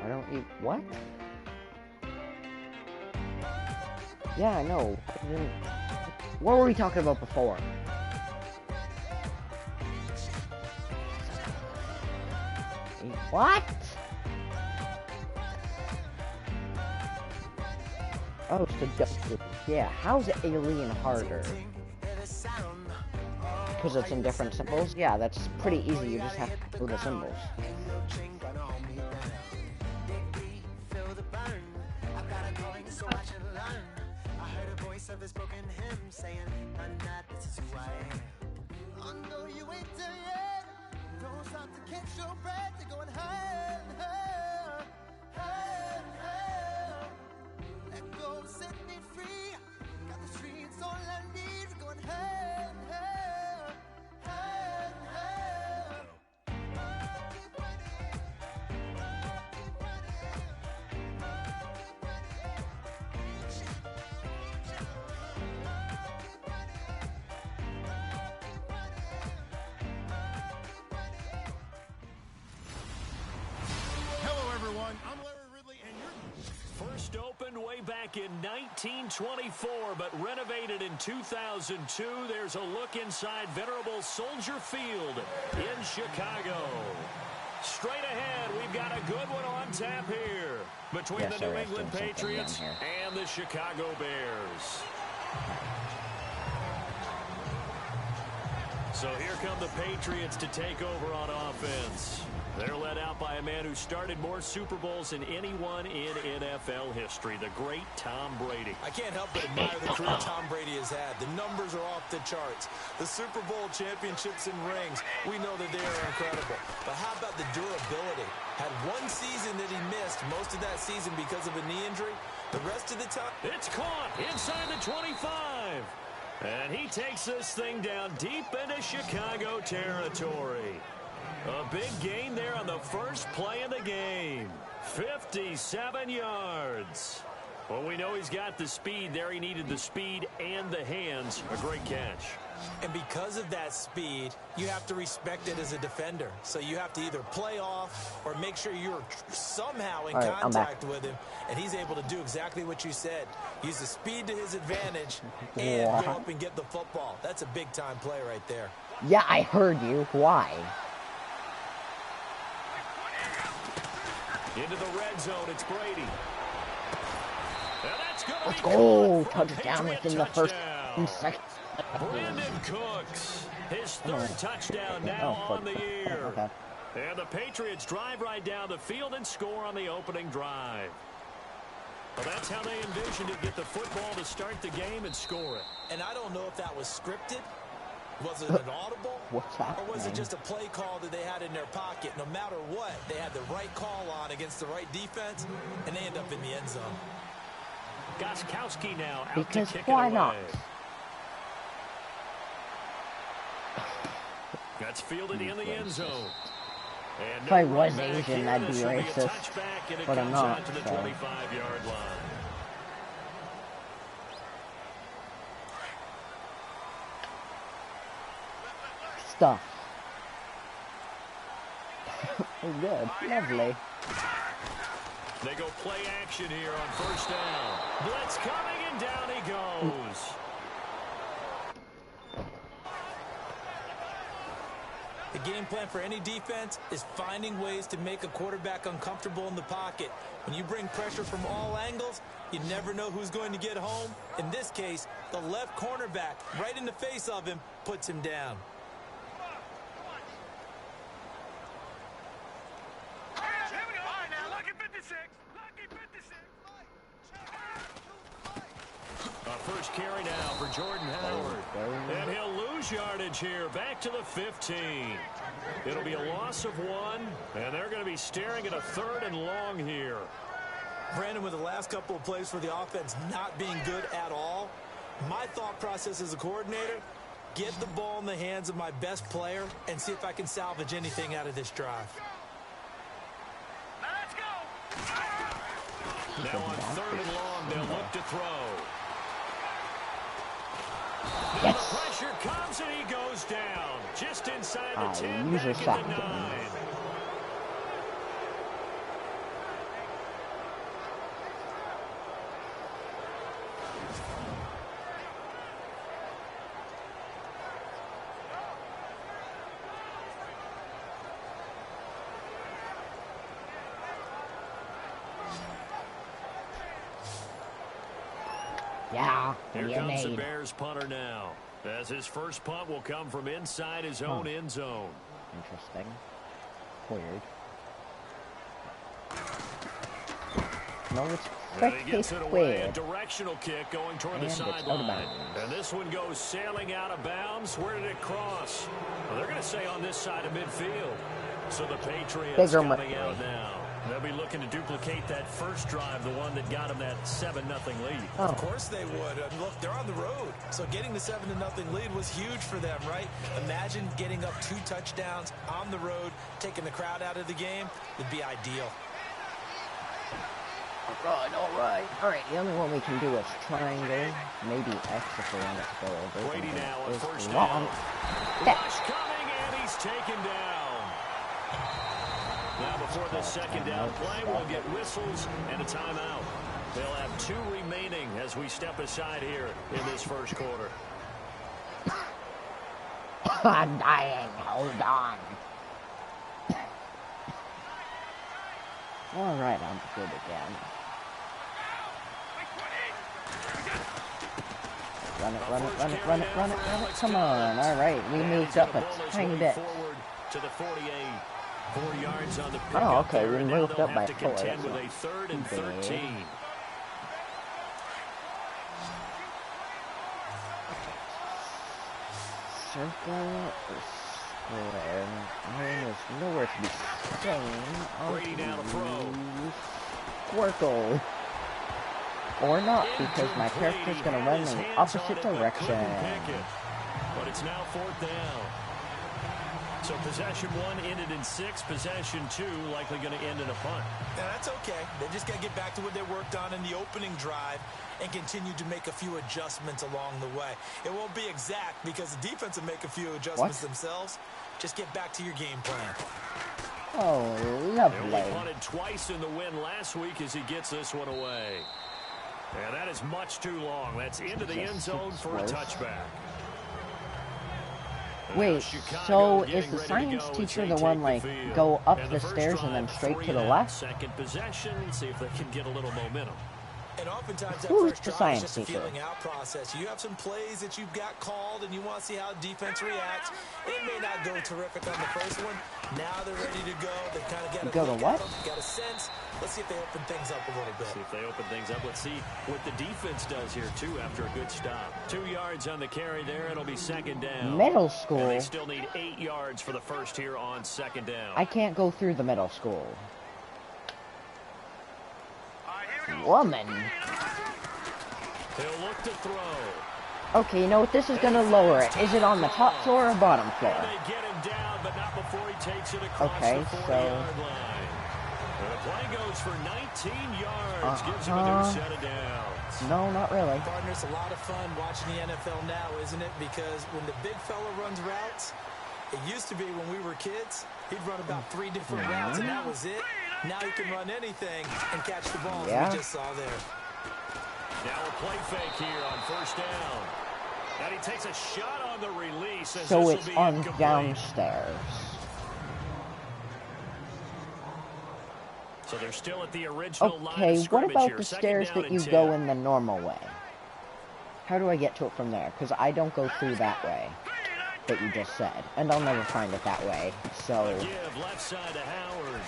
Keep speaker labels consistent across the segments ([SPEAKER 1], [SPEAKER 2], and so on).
[SPEAKER 1] Why don't you... What? Yeah, I know. What were we talking about before? What? Oh, so yeah, how's alien harder? Because it's in different symbols? Yeah, that's pretty easy, you just have to do the symbols.
[SPEAKER 2] First opened way back in 1924, but renovated in 2002. There's a look inside venerable Soldier Field in Chicago. Straight ahead, we've got a good one on tap here between the New England Patriots and the Chicago Bears. So here come the Patriots to take over on offense. They're led out by a man who started more Super Bowls than anyone in NFL history, the great Tom Brady.
[SPEAKER 3] I can't help but admire the career Tom Brady has had. The numbers are off the charts. The Super Bowl championships and rings, we know that they are incredible. But how about the durability? Had one season that he missed, most of that season because of a knee injury. The rest of the time...
[SPEAKER 2] It's caught inside the 25. And he takes this thing down deep into Chicago territory. A big gain there on the first play of the game. 57 yards. Well, we know he's got the speed there. He needed the speed and the hands. A great catch.
[SPEAKER 3] And because of that speed, you have to respect it as a defender. So you have to either play off or make sure you're somehow in contact with him. And he's able to do exactly what you said. Use the speed to his advantage and go up and get the football. That's a big-time play right there.
[SPEAKER 1] Yeah, I heard you. Why?
[SPEAKER 2] Into the red zone, it's Brady.
[SPEAKER 1] Let's go! Touchdown within the first 2 seconds.
[SPEAKER 2] Brandon Cooks, his third touchdown now on the year.
[SPEAKER 1] Okay.
[SPEAKER 2] And the Patriots drive right down the field and score on the opening drive. Well, that's how they envisioned it, get the football to start the game and score it.
[SPEAKER 3] And I don't know if that was scripted. Was it an audible?
[SPEAKER 1] What's that?
[SPEAKER 3] Or was it just a play call that they had in their pocket? No matter what, they had the right call on against the right defense, and they end up in the end zone.
[SPEAKER 2] Gostkowski now out
[SPEAKER 1] because
[SPEAKER 2] to kick
[SPEAKER 1] why
[SPEAKER 2] it away.
[SPEAKER 1] not?
[SPEAKER 2] That's fielded in the end zone. And
[SPEAKER 1] if I was Asian, that'd be racist. But I'm not.
[SPEAKER 2] To the 25-yard line.
[SPEAKER 1] Stuff. Good. Lovely.
[SPEAKER 2] They go play action here on first down. Blitz coming, and down he goes.
[SPEAKER 3] The game plan for any defense is finding ways to make a quarterback uncomfortable in the pocket. When you bring pressure from all angles, you never know who's going to get home. In this case, the left cornerback, right in the face of him, puts him down.
[SPEAKER 2] First carry now for Jordan Howard. And he'll lose yardage here. Back to the 15. It'll be a loss of 1. And they're going to be staring at a 3rd and long here.
[SPEAKER 3] Brandon, with the last couple of plays for the offense not being good at all, my thought process as a coordinator, get the ball in the hands of my best player and see if I can salvage anything out of this drive.
[SPEAKER 2] Let's go. Now on 3rd and long, they'll look to throw. Yes. The pressure comes and he goes down. Just inside the 10, back at the 9.
[SPEAKER 1] Yeah,
[SPEAKER 2] Here comes the Bears punter now, as his first punt will come from inside his own end zone.
[SPEAKER 1] Interesting. Weird. No, it's pretty weird.
[SPEAKER 2] A directional kick going toward the sideline. And this one goes sailing out of bounds. Where did it cross? Well, they're going to say on this side of midfield. So the Patriots coming out now. They'll be looking to duplicate that first drive, the one that got them that 7-0 lead.
[SPEAKER 3] Of course they would. Look, they're on the road. So getting the 7-0 lead was huge for them, right? Imagine getting up 2 touchdowns on the road, taking the crowd out of the game. Would be ideal.
[SPEAKER 1] All right. The only one we can do is triangle, maybe X if we want it to go over.
[SPEAKER 2] Brady now on first down. Rush coming, and he's taken down. Now before the second down play, we'll get whistles and a timeout. They'll have 2 remaining as we step aside here in this first quarter.
[SPEAKER 1] I'm dying. Hold on. All right, I'm good again. Run it. Come on. All right, we moved up a tiny bit.
[SPEAKER 2] To the 48. 4 yards on the pick.
[SPEAKER 1] Oh, okay, we moved up by 4.
[SPEAKER 2] Contend with a 3rd and 13.
[SPEAKER 1] Circle or square? Mine is nowhere to be seen.
[SPEAKER 2] Brady down to throw.
[SPEAKER 1] Squircle. Or not, because my character's going to run in the opposite direction.
[SPEAKER 2] But it's now 4th down. So possession 1 ended in 6. Possession 2 likely going to end in a punt.
[SPEAKER 3] Yeah, that's okay. They just got to get back to what they worked on in the opening drive and continue to make a few adjustments along the way. It won't be exact because the defense will make a few adjustments themselves. Just get back to your game plan.
[SPEAKER 1] Oh, lovely.
[SPEAKER 2] He punted twice in the win last week as he gets this one away. And that is much too long. That's into the end zone for a touchback.
[SPEAKER 1] Wait, so is the science teacher the one, like, go up the stairs and then straight to the left?
[SPEAKER 2] Second possession, see if they can get a little momentum.
[SPEAKER 3] And oftentimes that
[SPEAKER 1] Who's
[SPEAKER 3] first
[SPEAKER 1] the
[SPEAKER 3] drive is
[SPEAKER 1] science
[SPEAKER 3] just a
[SPEAKER 1] teacher?
[SPEAKER 3] feeling out process. You have some plays that you've got called and you want to see how defense reacts. It may not go terrific on the first one. Now they're ready to go. They've kind of got to
[SPEAKER 1] go to what?
[SPEAKER 3] Got a sense. Let's see if they open things up a little bit.
[SPEAKER 2] See if they open things up. Let's see what the defense does here, too, after a good stop. 2 yards on the carry there. It'll be second down.
[SPEAKER 1] Middle school.
[SPEAKER 2] And they still need 8 yards for the first here on second down.
[SPEAKER 1] I can't go through the middle school. Woman.
[SPEAKER 2] He'll look to throw.
[SPEAKER 1] Okay, you know what? This is going to lower it. Is it on the top floor or bottom floor?
[SPEAKER 2] And they get him down, but not before he takes it across the 40-yard line. And the play goes for 19 yards. Gives him a new set of downs.
[SPEAKER 1] No, not really.
[SPEAKER 3] Partner, it's a lot of fun watching the NFL now, isn't it? Because when the big fella runs routes, it used to be when we were kids, he'd run about 3 different routes, and that was it. Now he can run anything and catch the ball, as we just saw there.
[SPEAKER 2] Now a play fake here on first down. And he takes a shot on the release.
[SPEAKER 1] So it's on downstairs.
[SPEAKER 2] So they're still at the original line
[SPEAKER 1] Okay,
[SPEAKER 2] of
[SPEAKER 1] what
[SPEAKER 2] scrimmage
[SPEAKER 1] about
[SPEAKER 2] here.
[SPEAKER 1] the
[SPEAKER 2] Second
[SPEAKER 1] stairs
[SPEAKER 2] down
[SPEAKER 1] that you
[SPEAKER 2] and
[SPEAKER 1] go
[SPEAKER 2] 10.
[SPEAKER 1] in the normal way? How do I get to it from there? Because I don't go through that way that you just said. And I'll never find it that way. So...
[SPEAKER 2] Give left side to Howard.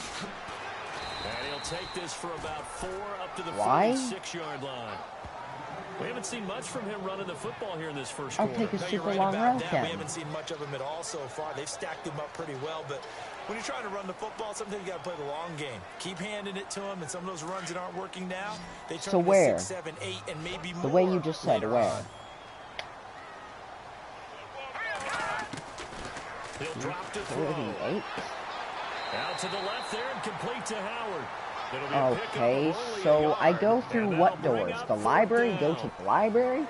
[SPEAKER 2] And he'll take this for about 4 up to the 46-yard line. We haven't seen much from him running the football here in this first quarter.
[SPEAKER 1] I'll take a super
[SPEAKER 3] right
[SPEAKER 1] long route
[SPEAKER 3] that.
[SPEAKER 1] then.
[SPEAKER 3] We haven't seen much of him at all so far. They've stacked him up pretty well, but when you're trying to run the football, sometimes you got to play the long game. Keep handing it to him, and some of those runs that aren't working now, they turn
[SPEAKER 1] so where?
[SPEAKER 3] 6, 7, 8, and maybe more.
[SPEAKER 1] The way you just said, where?
[SPEAKER 2] He'll drop to throw.
[SPEAKER 1] 38?
[SPEAKER 2] Out to the left there and complete to Howard.
[SPEAKER 1] Okay, so I go through what doors? The library? Go to the library?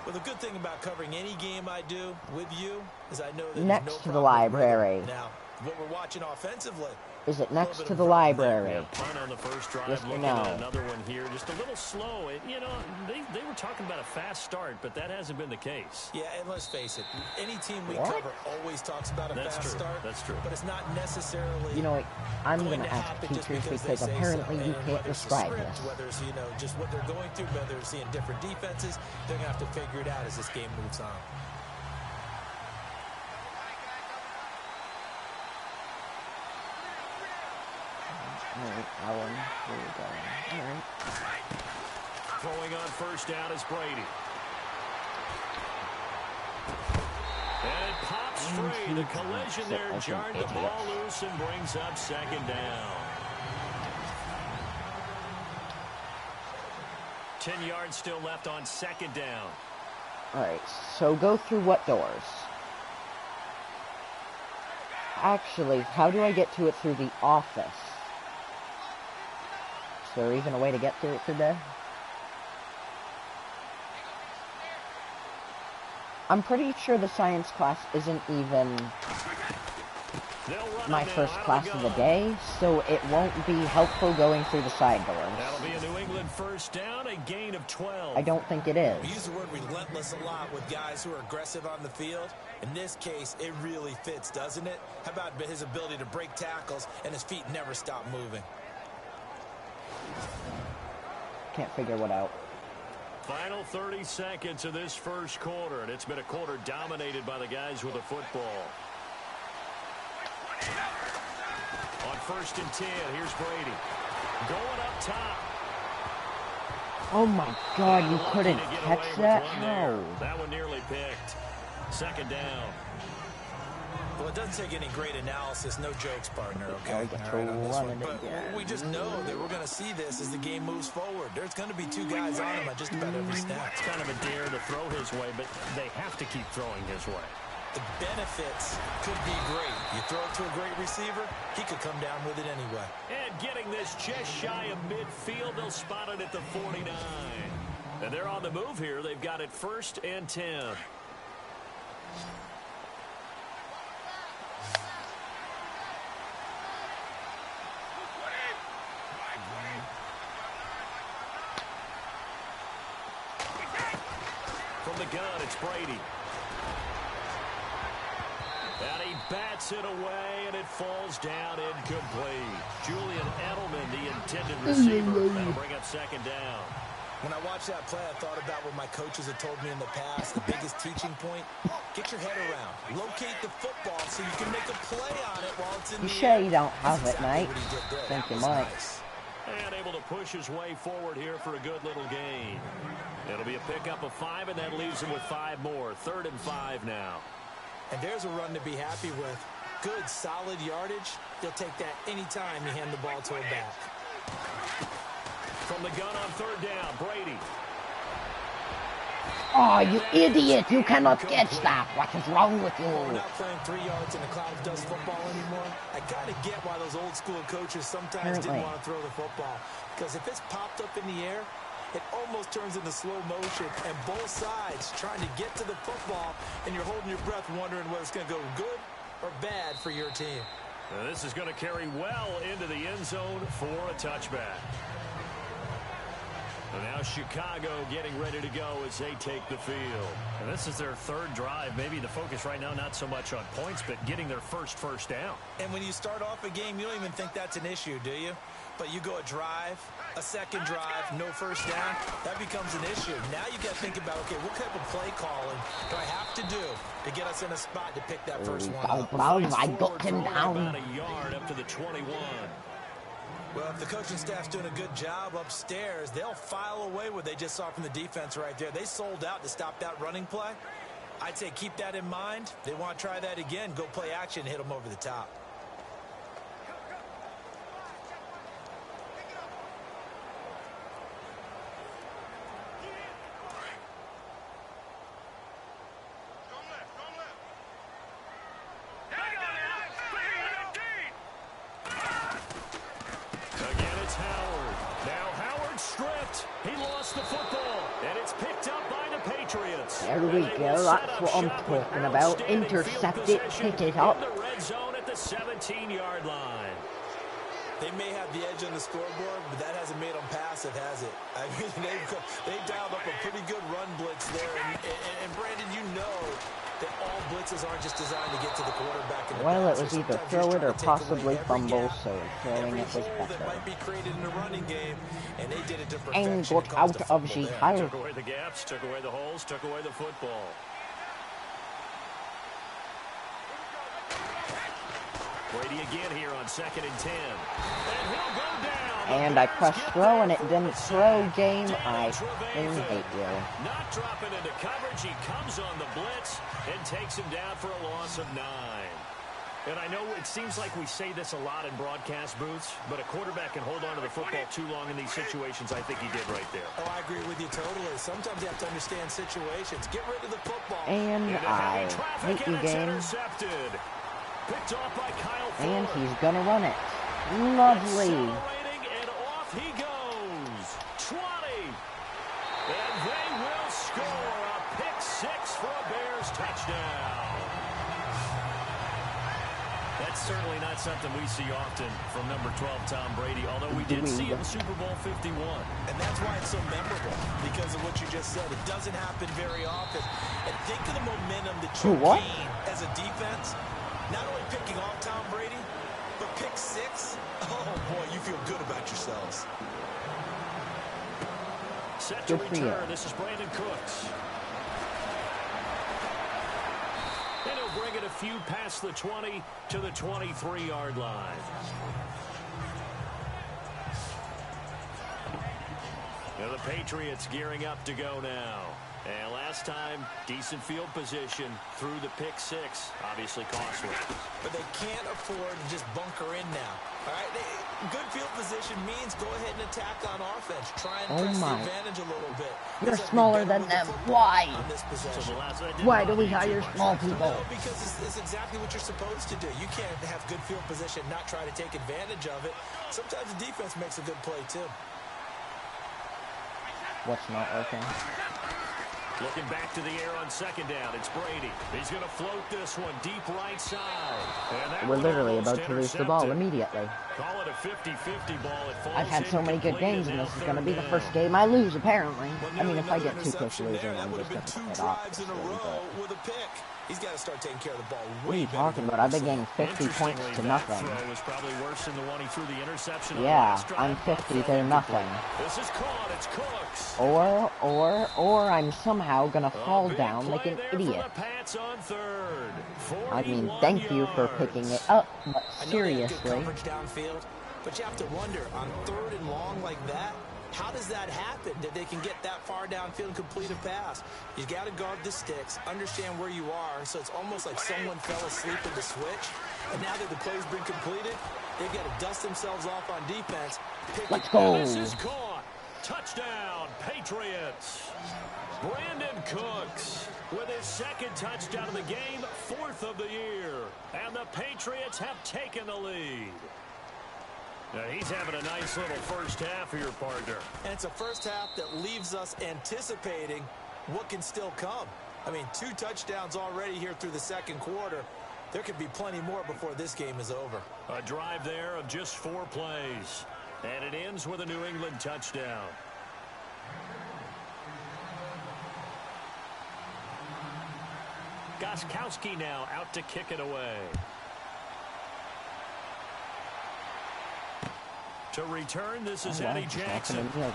[SPEAKER 3] Well, the good thing about covering any game I do with you is I know that
[SPEAKER 1] next to the library.
[SPEAKER 3] Now, what we're watching offensively,
[SPEAKER 1] Is it next to the library?
[SPEAKER 2] Punt on the first drive.
[SPEAKER 1] Yes or
[SPEAKER 2] Looking
[SPEAKER 1] no?
[SPEAKER 2] at another one here, just a little slow. You know, they were talking about a fast start, but that hasn't been the case.
[SPEAKER 3] Yeah, and let's face it, any team we cover always talks about a fast start.
[SPEAKER 2] That's true.
[SPEAKER 3] But it's not necessarily.
[SPEAKER 1] You know what? I'm going to ask teachers because apparently you can't describe this.
[SPEAKER 3] Whether it's, you know, just what they're going through, whether it's seeing different defenses, they're going to have to figure it out as this game moves on.
[SPEAKER 1] Alright, Alan, where are we going? Alright.
[SPEAKER 2] Throwing on first down is Brady. And it pops free. The collision there jarred the ball loose and brings up second down. 10 yards still left on second down.
[SPEAKER 1] Alright, so go through what doors? Actually, how do I get to it through the office? Is there even a way to get to it through there? I'm pretty sure the science class isn't even my first class of the day, so it won't be helpful going through the side doors.
[SPEAKER 2] That'll be a New England first down, a gain of 12.
[SPEAKER 1] I don't think it is.
[SPEAKER 3] We use the word relentless a lot with guys who are aggressive on the field. In this case, it really fits, doesn't it? How about his ability to break tackles and his feet never stop moving?
[SPEAKER 1] Can't figure what out.
[SPEAKER 2] Final 30 seconds of this first quarter, and it's been a quarter dominated by the guys with the football. On first and 10, here's Brady. Going up top.
[SPEAKER 1] Oh my God, you couldn't catch that? No.
[SPEAKER 2] That one nearly picked. Second down.
[SPEAKER 3] Well, it doesn't take any great analysis, no jokes, partner, okay? But we just know that we're going to see this as the game moves forward. There's going to be two guys on him at just about every snap.
[SPEAKER 2] It's kind of a dare to throw his way, but they have to keep throwing his way.
[SPEAKER 3] The benefits could be great. You throw it to a great receiver, he could come down with it anyway.
[SPEAKER 2] And getting this just shy of midfield, they'll spot it at the 49. And they're on the move here. They've got it first and 10. From the gun, it's Brady. And he bats it away, and it falls down incomplete. Julian Edelman, the intended receiver. That'll bring up second down.
[SPEAKER 3] When I watched that play, I thought about what my coaches had told me in the past. The biggest teaching point, get your head around. Locate the football so you can make a play on it while it's in the air.
[SPEAKER 1] You sure you don't have it, mate? Think you might.
[SPEAKER 2] And able to push his way forward here for a good little gain. It'll be a pickup of 5, and that leaves him with 5 more. 3rd and 5 now. And there's a run to be happy with. Good, solid yardage. He'll take that anytime you hand the ball to a back. From the gun on 3rd down, Brady.
[SPEAKER 1] Oh, you idiot! You cannot catch that! What is wrong with you?
[SPEAKER 3] We're not playing 3 yards in a cloud of dust football anymore. I kind of get why those old school coaches sometimes didn't want to throw the football. Because if it's popped up in the air, it almost turns into slow motion, and both sides trying to get to the football, and you're holding your breath wondering whether it's going to go good or bad for your team.
[SPEAKER 2] Now this is going to carry well into the end zone for a touchback. And now Chicago getting ready to go as they take the field. And this is their 3rd drive. Maybe the focus right now not so much on points, but getting their first down.
[SPEAKER 3] And when you start off a game, you don't even think that's an issue, do you? But you go a drive, a second drive, no first down, that becomes an issue. Now you got to think about, okay, what type of play calling do I have to do to get us in a spot to pick that first one up?
[SPEAKER 1] I got him down.
[SPEAKER 2] About a yard up to the 21.
[SPEAKER 3] Well, if the coaching staff's doing a good job upstairs, they'll file away what they just saw from the defense right there. They sold out to stop that running play. I'd say keep that in mind. They want to try that again. Go play action and hit them over the top.
[SPEAKER 1] There we go, that's what I'm talking about. Intercept it, pick it up.
[SPEAKER 2] In the red zone at the 17-yard line.
[SPEAKER 3] They may have the edge on the scoreboard, but that hasn't made them passive, has it? I mean, they've dialed up a pretty good run blitz there. And Brandon, you know that all blitzes aren't just designed to get to the quarterback.
[SPEAKER 1] Well, it was either throw it or possibly fumble, so throwing it was better.
[SPEAKER 3] That might be created in a running game, and they did it to
[SPEAKER 1] And
[SPEAKER 3] perfection.
[SPEAKER 1] got out of the hole.
[SPEAKER 2] Took away the gaps, took away the holes, took away the football. Brady again here on 2nd and 10. And he'll go down.
[SPEAKER 1] And I pressed throw and it didn't throw. Game, I hate you.
[SPEAKER 2] Not dropping into coverage. He comes on the blitz and takes him down for a loss of 9. And I know it seems like we say this a lot in broadcast booths, but a quarterback can hold on to the football too long in these situations. I think he did right there.
[SPEAKER 3] Oh, I agree with you totally. Sometimes you have to understand situations. Get rid of the football.
[SPEAKER 1] And I hate you, game.
[SPEAKER 2] Picked off by Kyle Ford.
[SPEAKER 1] And he's gonna run it. Lovely.
[SPEAKER 2] And off he goes. 20. And they will score a pick 6 for a Bears touchdown. That's certainly not something we see often from number 12, Tom Brady, although we did see him in Super Bowl 51.
[SPEAKER 3] And that's why it's so memorable, because of what you just said. It doesn't happen very often. And think of the momentum that you gain as a defense. Not only picking off Tom Brady, but pick 6. Oh, boy, you feel good about yourselves.
[SPEAKER 2] Set to return. This is Brandon Cooks. And he'll bring it a few past the 20 to the 23-yard line. Now the Patriots gearing up to go now. And last time, decent field position through the pick 6. Obviously costly.
[SPEAKER 3] But they can't afford to just bunker in now. All right? Good field position means go ahead and attack on offense. Try and press the advantage a little bit.
[SPEAKER 1] You're smaller than them. Why? Why do we hire small people?
[SPEAKER 3] Because it's exactly what you're supposed to do. You can't have good field position, not try to take advantage of it. Sometimes the defense makes a good play, too.
[SPEAKER 1] What's not working?
[SPEAKER 2] Looking back to the air on 2nd down. It's Brady. He's going to float this one deep right side.
[SPEAKER 1] We're literally about to lose the ball immediately.
[SPEAKER 2] Call it a 50-50 ball.
[SPEAKER 1] I've had so many good games, and this is going to be the first game I lose, apparently. I mean, if I get too close to losing, I'm just going to pick it off.
[SPEAKER 3] He's got to start taking care of the ball.
[SPEAKER 1] What are you talking about? I've been getting 50 points to nothing.
[SPEAKER 2] Was probably worse than the one he threw the interception.
[SPEAKER 1] Yeah, I'm 50 to nothing.
[SPEAKER 2] This is caught. It's Cooks.
[SPEAKER 1] Or I'm somehow gonna fall down like an idiot. I mean, thank you for picking it up, but seriously.
[SPEAKER 3] But you have to wonder, on 3rd and long like that, how does that happen, that they can get that far downfield and complete a pass? You got to guard the sticks, understand where you are, so it's almost like someone fell asleep in the switch, and now that the play's been completed, they've got to dust themselves off on defense.
[SPEAKER 1] Let's go.
[SPEAKER 2] This is caught. Touchdown, Patriots. Brandon Cooks with his 2nd touchdown of the game, 4th of the year, and the Patriots have taken the lead. Now he's having a nice little first half of your partner. And it's a first half that leaves us anticipating what can still come. I mean, 2 touchdowns already here through the 2nd quarter. There could be plenty more before this game is over. A drive there of just 4 plays. And it ends with a New England touchdown. Gostkowski now out to kick it away. To return, this is Eddie Jackson. And he'll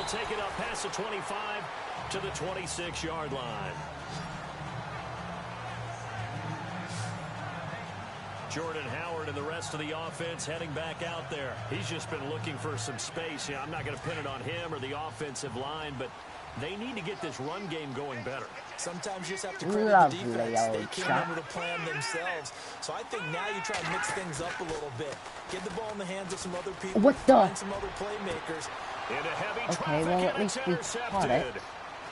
[SPEAKER 2] take it up past the 25 to the 26-yard line. Jordan Howard and the rest of the offense heading back out there. He's just been looking for some space. Yeah, I'm not going to pin it on him or the offensive line, but they need to get this run game going better. Sometimes you just have to credit the defense. They came in with a plan themselves. So I think now you try and mix things up a little bit. Get the ball in the hands of some other people.
[SPEAKER 1] What the?
[SPEAKER 3] Find some other playmakers.
[SPEAKER 1] Okay, well, at least we caught it.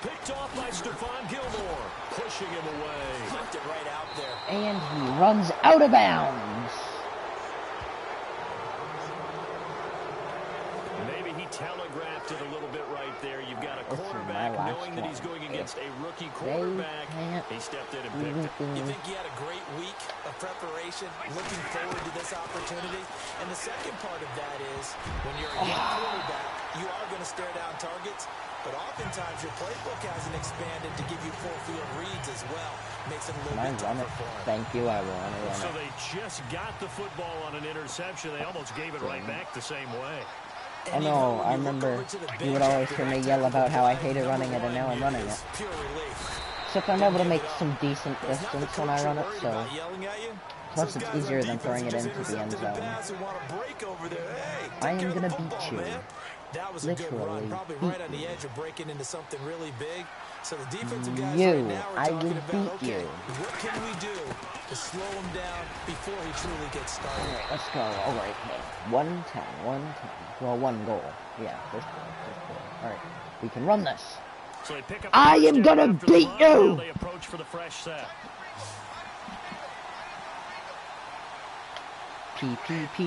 [SPEAKER 2] Picked off by Stephon Gilmore. Pushing him away.
[SPEAKER 3] Knocked it right out there.
[SPEAKER 1] And he runs out of bounds.
[SPEAKER 2] Maybe he telegraphed it a little bit right there. You've got a quarterback knowing that he's going against a rookie quarterback. He stepped in and picked it.
[SPEAKER 3] You think he had a great week of preparation, looking forward to this opportunity? And the second part of that is, when you're a young quarterback, you are going to stare down targets, but oftentimes your playbook hasn't expanded to give you full field reads as well. Makes it a little bit tougher for him.
[SPEAKER 1] Thank you, I want to run it.
[SPEAKER 2] So they just got the football on an interception. They almost gave it right back the same way.
[SPEAKER 1] I know, I remember you would always hear me yell about how I hated running it, and now I'm running it. Except I'm able to make some decent distance when I run it, so... Plus it's easier than throwing it into the end zone. I am gonna beat you.
[SPEAKER 3] That was a good run, probably right on the edge of breaking into something really big. So the defensive guys right now are talking about, okay, what can we do to slow him down before he truly gets started?
[SPEAKER 1] All right, let's go. All right, 110, 110. Well, one goal. Yeah, first goal. All right, we can run this.
[SPEAKER 2] So they pick up
[SPEAKER 1] I am gonna beat you!
[SPEAKER 2] They approach for the fresh set.
[SPEAKER 1] PPP.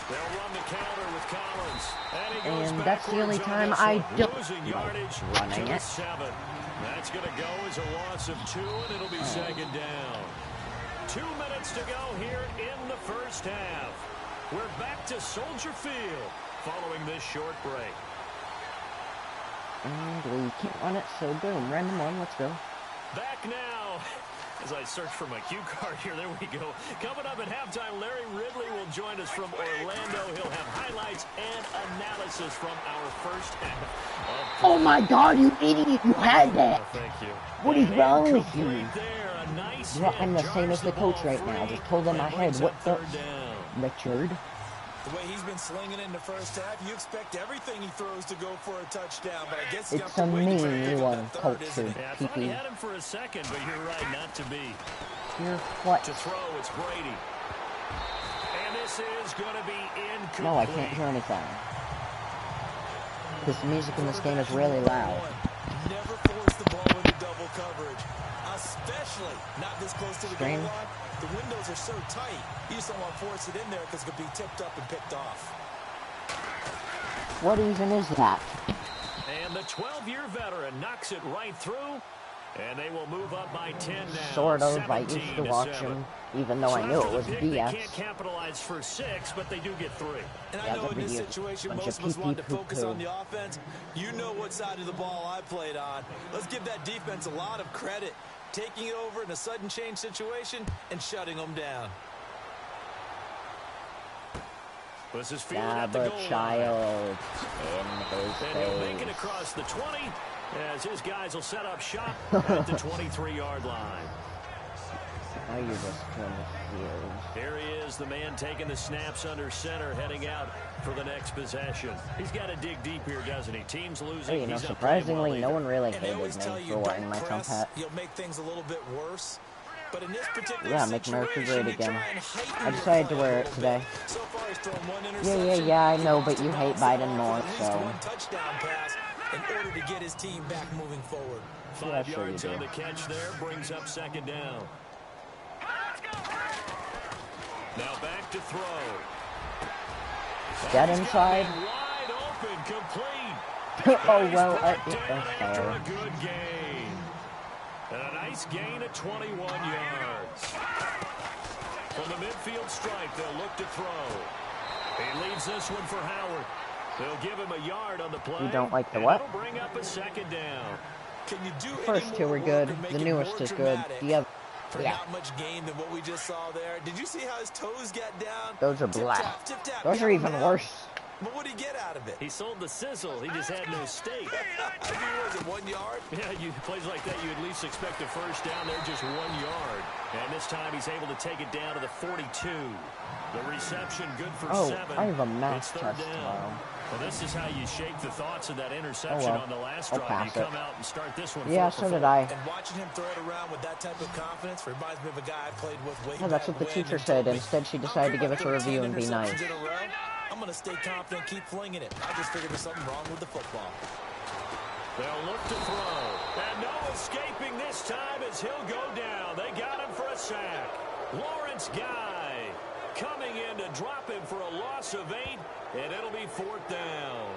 [SPEAKER 2] They'll run the counter with Collins.
[SPEAKER 1] And that's the only time I don't
[SPEAKER 2] like running it. 7. That's going to go as a loss of 2, and it'll be second down. 2 minutes to go here in the first half. We're back to Soldier Field following this short break.
[SPEAKER 1] And we can't run it, so boom. Random one, let's go.
[SPEAKER 2] Back now. As I search for my cue card here, there we go. Coming up at halftime, Larry Ridley will join us from Orlando. He'll have highlights and analysis from our first half.
[SPEAKER 1] Oh my God, you idiot! You had that.
[SPEAKER 2] Oh, thank you.
[SPEAKER 1] What is wrong with you?
[SPEAKER 2] There, a nice
[SPEAKER 1] I'm the same as the coach right now. Just told him my head. What the? Richard.
[SPEAKER 3] The way he's been slinging in the first half, you expect everything he throws to go for a touchdown, but I guess he's
[SPEAKER 1] it's a me one culture.
[SPEAKER 2] Yeah, I thought he had him for a second, but you're right, not to be.
[SPEAKER 1] You're what?
[SPEAKER 2] To throw, it's Brady. And this is going to be incomplete.
[SPEAKER 1] No, I can't hear anything. Because the music in this game is really loud.
[SPEAKER 3] Never force the ball into double coverage, especially not this close to the goal line. The windows are so tight, you just don't want to force it in there because it could be tipped up and picked off.
[SPEAKER 1] What even is that?
[SPEAKER 2] And the 12-year veteran knocks it right through, and they will move up by 10 now.
[SPEAKER 1] Sort of. I used to watch him, even though I knew it was BS.
[SPEAKER 2] They can't capitalize for 6, but they do get 3.
[SPEAKER 3] And I know in this situation, most of us want to focus on the offense. You know what side of the ball I played on. Let's give that defense a lot of credit. Taking it over in a sudden change situation and shutting them down.
[SPEAKER 2] This is fielded at the goal
[SPEAKER 1] child
[SPEAKER 2] line. And he'll make it across the 20 as his guys will set up shop at the 23-yard line.
[SPEAKER 1] Now you're just trying to field.
[SPEAKER 2] Here he is, the man taking the snaps under center, heading out for the next possession. He's got to dig deep here, doesn't he? Team's losing.
[SPEAKER 1] Hey, you know, surprisingly, no one really hated me for wearing my Trump hat.
[SPEAKER 3] You'll make things a little bit worse. But in this particular
[SPEAKER 1] yeah, make America great again. I decided to wear it today.
[SPEAKER 3] So far, he's thrown one
[SPEAKER 1] Yeah, I know, but you hate Biden more, so.
[SPEAKER 3] One touchdown pass in order to get his team back moving forward.
[SPEAKER 2] 5 yards on the catch there, brings up second down. Now back to throw.
[SPEAKER 1] That inside.
[SPEAKER 2] Wide open, complete.
[SPEAKER 1] Oh well,
[SPEAKER 2] after a good gain. And a nice gain of 21 yards. From the midfield stripe, they'll look to throw. He leaves this one for Howard. They'll give him a yard on the play.
[SPEAKER 1] You don't like the what?
[SPEAKER 2] That'll bring up a second down.
[SPEAKER 3] Can you do
[SPEAKER 1] first two were good. The newest is good. The other.
[SPEAKER 3] For not much gain than what we just saw there. Did you see how his toes got down?
[SPEAKER 1] Those are black. Tip, those are even worse.
[SPEAKER 3] But what did he get out of it?
[SPEAKER 2] He sold the sizzle. He just had no steak.
[SPEAKER 3] I mean, was it 1 yard?
[SPEAKER 2] Yeah, plays like that, you at least expect a first down. They're just 1 yard. And this time he's able to take it down to the 42. The reception good for 7.
[SPEAKER 1] I have a math test tomorrow.
[SPEAKER 2] Well, this is how you shake the thoughts of that interception on the last drive. You come out and start this one.
[SPEAKER 1] Yeah, so did I.
[SPEAKER 3] And watching him throw it around with that type of confidence reminds me of a guy I played with way
[SPEAKER 1] back. That's what the teacher said. Instead, she decided to give us a review and be nice.
[SPEAKER 3] I'm going to stay confident, keep flinging it. I just figured there's something wrong with the football.
[SPEAKER 2] They'll look to throw. And no escaping this time as he'll go down. They got him for a sack. Lawrence Guy. coming in to drop him for a loss of 8, and it'll be 4th down.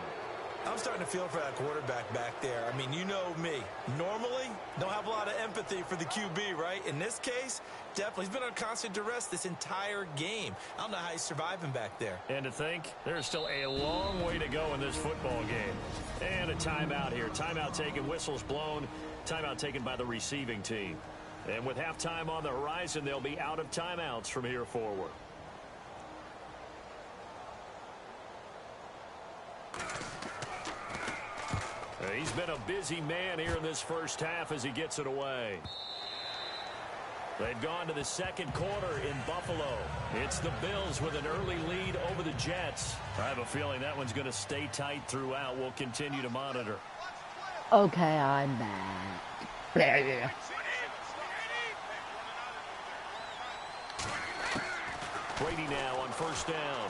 [SPEAKER 3] I'm starting to feel for that quarterback back there. I mean, you know me. Normally, don't have a lot of empathy for the QB, right? In this case, definitely. He's been on constant duress this entire game. I don't know how he's surviving back there.
[SPEAKER 2] And to think, there's still a long way to go in this football game. And a timeout here. Timeout taken, whistles blown. Timeout taken by the receiving team. And with halftime on the horizon, they'll be out of timeouts from here forward. He's been a busy man here in this first half as he gets it away. They've gone to the second quarter in Buffalo. It's the Bills with an early lead over the Jets. I have a feeling that one's going to stay tight throughout. We'll continue to monitor.
[SPEAKER 1] Okay, I'm back.
[SPEAKER 2] Brady now on first down.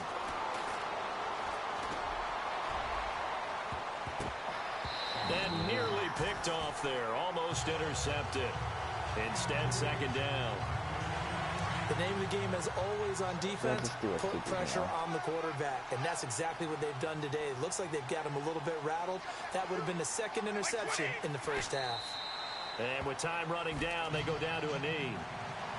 [SPEAKER 2] And nearly picked off there. Almost intercepted. Instead, second down.
[SPEAKER 3] The name of the game is always on defense, put pressure on the quarterback. And that's exactly what they've done today. It looks like they've got him a little bit rattled. That would have been the second interception in the first half.
[SPEAKER 2] And with time running down, they go down to a knee.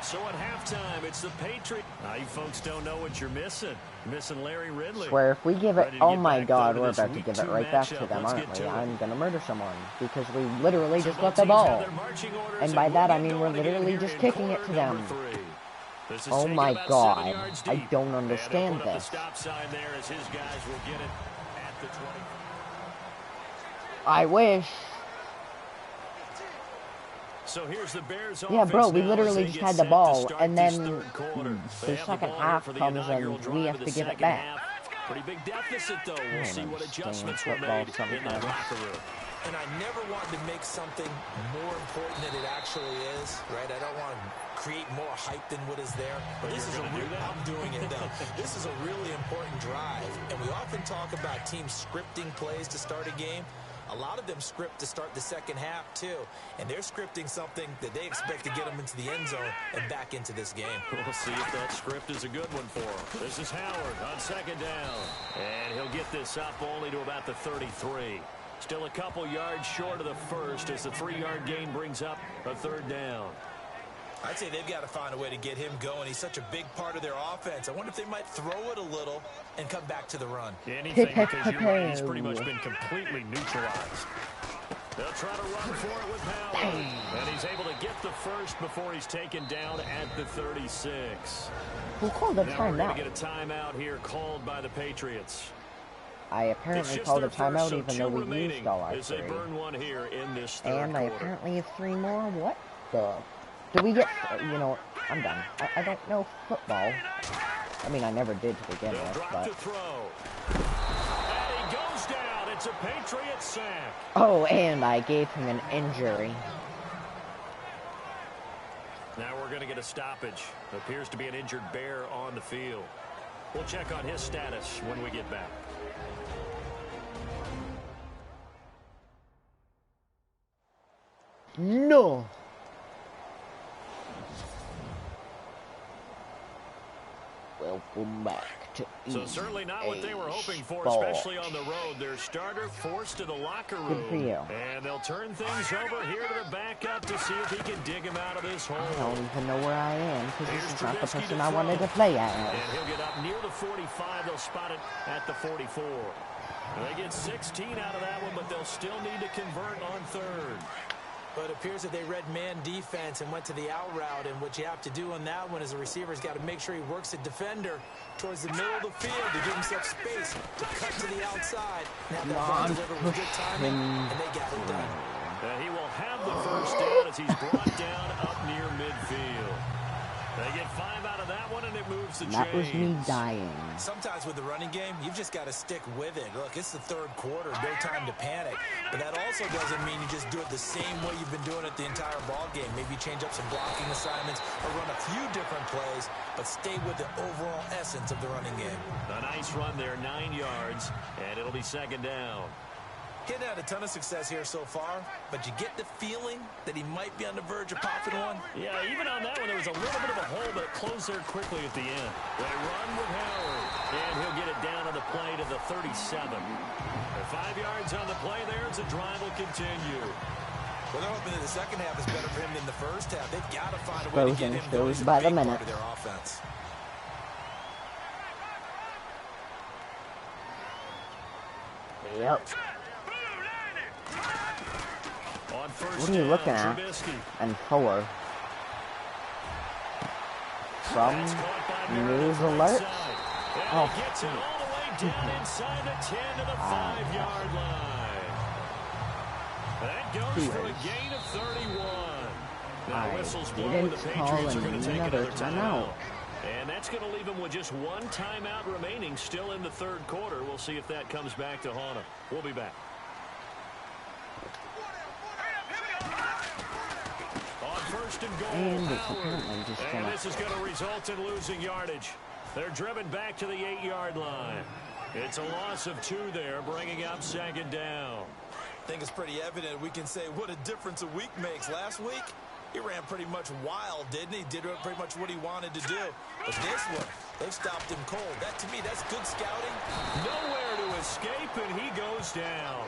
[SPEAKER 2] So at halftime, it's the Patriots. Now, you folks don't know what you're missing. You're missing Larry Ridley.
[SPEAKER 1] Swear, if we give it, oh my God, we're about to give it right back to them, aren't we? I'm gonna murder someone because we literally just got the ball. And by that, I mean we're literally just kicking it to them. Oh my God, I don't understand this. I wish.
[SPEAKER 2] So here's the Bears.
[SPEAKER 1] Yeah, bro, we literally just had the ball, and then the second half comes and we have to give it back.
[SPEAKER 2] Pretty big deficit, though. We'll see what adjustments were made in the locker room.
[SPEAKER 3] And I never wanted to make something more important than it actually is, right? I don't want to create more hype than what is there. But this is I'm doing it, though. This is a really important drive. And we often talk about teams scripting plays to start a game. A lot of them script to start the second half, too. And they're scripting something that they expect to get them into the end zone and back into this game.
[SPEAKER 2] We'll see if that script is a good one for them. This is Howard on second down. And he'll get this up only to about the 33. Still a couple yards short of the first as the 3-yard gain brings up a third down.
[SPEAKER 3] I'd say they've got to find a way to get him going. He's such a big part of their offense. I wonder if they might throw it a little and come back to the run.
[SPEAKER 2] Anything, because you're right, he's pretty much been completely neutralized. They'll try to run for it with Howard. And he's able to get the first before he's taken down at the 36.
[SPEAKER 1] Who called a timeout?
[SPEAKER 2] We're going to get a timeout here called by the Patriots.
[SPEAKER 1] I apparently called a timeout even though we used all our 3. And I apparently have 3 more? What the... Do we get, you know, I'm done. I don't know football. I mean, I never did to begin with, but...
[SPEAKER 2] And he goes down. It's a Patriot sack.
[SPEAKER 1] Oh, and I gave him an injury.
[SPEAKER 2] Now we're going to get a stoppage. Appears to be an injured Bear on the field. We'll check on his status when we get back.
[SPEAKER 1] No! Welcome back to
[SPEAKER 2] So certainly not what they were hoping for, especially on the road. Their starter forced to the locker room.
[SPEAKER 1] Good for you.
[SPEAKER 2] And they'll turn things over here to the backup to see if he can dig him out of this hole.
[SPEAKER 1] I don't even know where I am because this is not the person I wanted to play at.
[SPEAKER 2] And he'll get up near the 45. They'll spot it at the 44. They get 16 out of that one, but they'll still need to convert on third.
[SPEAKER 3] But it appears that they read man defense and went to the out route. And what you have to do on that one is the receiver's got to make sure he works the defender towards the middle of the field to give himself space to cut to the outside. Now that ball delivered with good timing, and they got it done.
[SPEAKER 2] He will have the first down as he's brought down up near midfield. They get 5 out of that one, and it moves the chains.
[SPEAKER 1] That was me dying.
[SPEAKER 3] Sometimes with the running game, you've just got to stick with it. Look, it's the third quarter, no time to panic. But that also doesn't mean you just do it the same way you've been doing it the entire ball game. Maybe change up some blocking assignments or run a few different plays, but stay with the overall essence of the running game.
[SPEAKER 2] A nice run there, 9 yards, and it'll be second down.
[SPEAKER 3] He hadn't had a ton of success here so far, but you get the feeling that he might be on the verge of popping one.
[SPEAKER 2] Yeah, even on that one, there was a little bit of a hole, but it closed there quickly at the end. They run 37. 5 yards on the play there as the drive will continue.
[SPEAKER 3] Well, they're hoping that the second half is better for him than the first half. They've got to find a way to get him going
[SPEAKER 1] by the minute.
[SPEAKER 3] Part of their offense.
[SPEAKER 1] Yep. What are you looking at? And 4. From news alert? Oh.
[SPEAKER 2] Gets it all the way down inside the 10 to the 5-yard line. That goes for a gain of 31. Now whistles blow, the Patriots are going to take another timeout. And that's going to leave them with just 1 timeout remaining still in the third quarter. We'll see if that comes back to haunt them. We'll be back. On first and goal, and this is going to result in losing yardage. They're driven back to the 8-yard line. It's a loss of 2 there, bringing up second down.
[SPEAKER 3] I think it's pretty evident. We can say what a difference a week makes. Last week, he ran pretty much wild, didn't he? Did pretty much what he wanted to do. But this one, they've stopped him cold. That, to me, that's good scouting.
[SPEAKER 2] Nowhere to escape, and he goes down.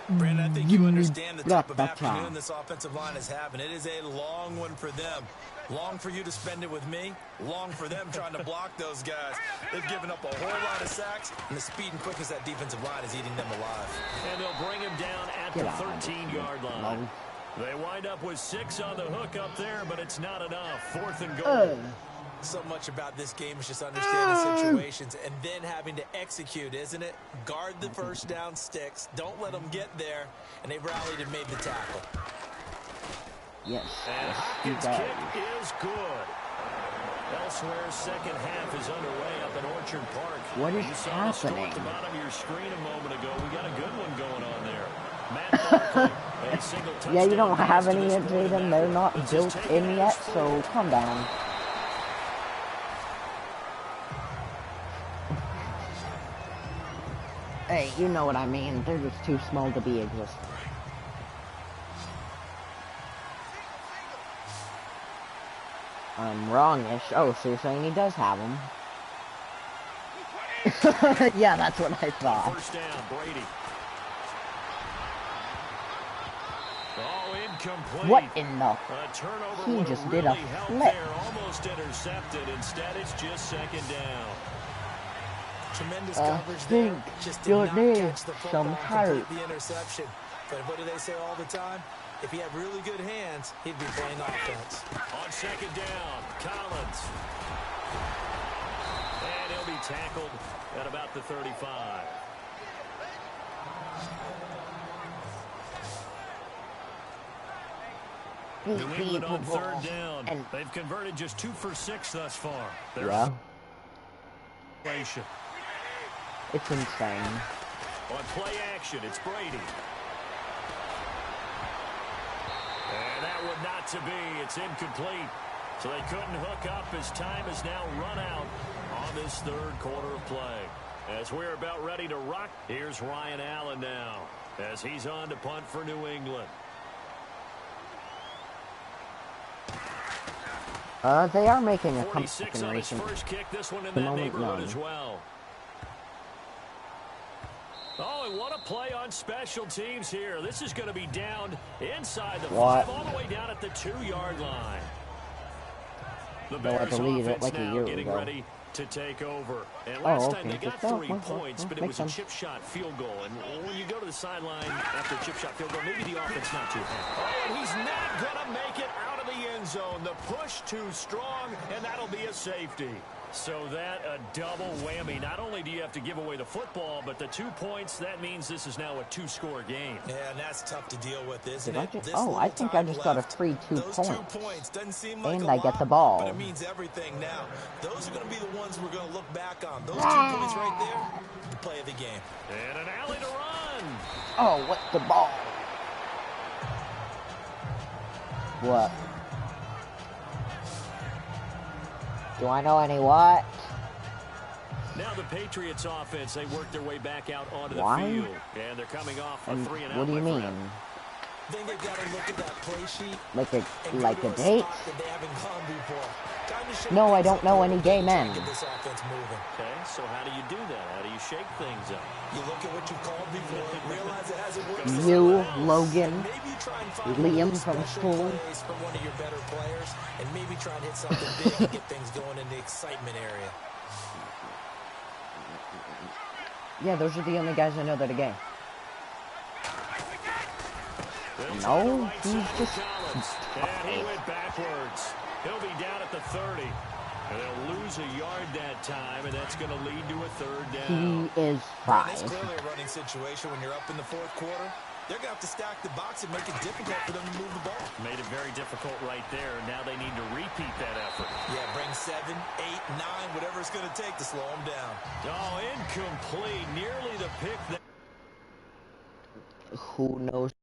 [SPEAKER 3] Brandon, I think you understand the type of afternoon this offensive line is having. It is a long one for them. Long for you to spend it with me. Long for them trying to block those guys. They've given up a whole lot of sacks, and the speed and quickness of that defensive line is eating them alive.
[SPEAKER 2] And they'll bring him down at the 13-yard line. They wind up with 6 on the hook up there, but it's not enough. 4th and goal.
[SPEAKER 3] So much about this game is just understanding situations and then having to execute, isn't it? Guard the first down sticks. Don't let them get there. And they've rallied and made the tackle.
[SPEAKER 1] Yes.
[SPEAKER 2] And Hopkins' kick is good. Elsewhere, second half is underway up in Orchard Park.
[SPEAKER 1] What is
[SPEAKER 2] happening? At the bottom of your screen a moment ago. We got a good one going on there. Matt Barkley, a single touchdown.
[SPEAKER 1] Yeah, you don't have any yet, Jaden. They're not built in yet, so calm down. Hey, you know what I mean. They're just too small to be existing. I'm wrong-ish. Oh, so you're saying he does have them? Yeah, that's what I thought.
[SPEAKER 2] First down, Brady. Oh, incomplete.
[SPEAKER 1] What in the?
[SPEAKER 2] He
[SPEAKER 1] just did a flip.
[SPEAKER 2] Almost intercepted. Instead, it's just second down.
[SPEAKER 3] Tremendous coverage there. Just did not catch the football and complete the interception. But what do they say all the time? If he had really good hands, he'd be playing offense.
[SPEAKER 2] On second down, Collins. And he'll be tackled at about the 35. New England on third down. And they've converted just 2 for 6 thus far.
[SPEAKER 1] Yeah. It's insane.
[SPEAKER 2] On play action, it's Brady. And that would not to be. It's incomplete. So they couldn't hook up as time is now run out on this third quarter of play. As we're about ready to rock, here's Ryan Allen now as he's on to punt for New England.
[SPEAKER 1] They are making a
[SPEAKER 2] 46 on his first kick. This one in that neighborhood as well. Oh, and what a play on special teams here. This is going to be down inside the 5, all the way down at the 2-yard line. The Bears offense now getting ready to take over. And last time they got 3 points, but it was a chip shot field goal. And when you go to the sideline after a chip shot field goal, maybe the offense not too happy. Oh, and he's not going to make it out of the end zone. The push too strong, and that'll be a safety. So that a double whammy. Not only do you have to give away the football, but the 2 points, that means this is now a 2-score game.
[SPEAKER 3] Yeah, and that's tough to deal with, isn't it?
[SPEAKER 1] I think I just got a free 2 points.
[SPEAKER 3] Those 2 points doesn't seem like
[SPEAKER 1] and
[SPEAKER 3] a
[SPEAKER 1] I get the ball.
[SPEAKER 3] But it means everything now. Those are going to be the ones we're going to look back on. Those 2 points right there, the play of the game.
[SPEAKER 2] And an alley to run.
[SPEAKER 1] Oh, what the ball? What? Do I know any what?
[SPEAKER 2] Now the Patriots offense, they work their way back out onto the field. And they're coming off a 3-and-out.
[SPEAKER 1] What do you mean?
[SPEAKER 3] Then they've got to look at that play sheet.
[SPEAKER 1] Like a date?
[SPEAKER 3] That they haven't gone before.
[SPEAKER 1] No, I don't know any gay men.
[SPEAKER 3] This offense moving.
[SPEAKER 2] Okay, so how do you do that? How do you shake things up?
[SPEAKER 3] You look at what you called before, realize it hasn't worked.
[SPEAKER 1] You, Logan, Liam from school.
[SPEAKER 3] From one of your better players, and maybe try and hit something big and get things going in the excitement area.
[SPEAKER 1] Yeah, those are the only guys I know that are gay. No, he's just...
[SPEAKER 2] And he went backwards. He'll be down at the 30. And they'll lose a yard that time, and that's going to lead to a third down.
[SPEAKER 1] He is fine.
[SPEAKER 3] It's clearly a running situation when you're up in the fourth quarter. They're going to have to stack the box and make it difficult for them to move the ball.
[SPEAKER 2] Made it very difficult right there. Now they need to repeat that effort.
[SPEAKER 3] Yeah, bring 7, 8, 9, whatever it's going to take to slow them down.
[SPEAKER 2] Oh, incomplete. Nearly the pick.
[SPEAKER 1] Who knows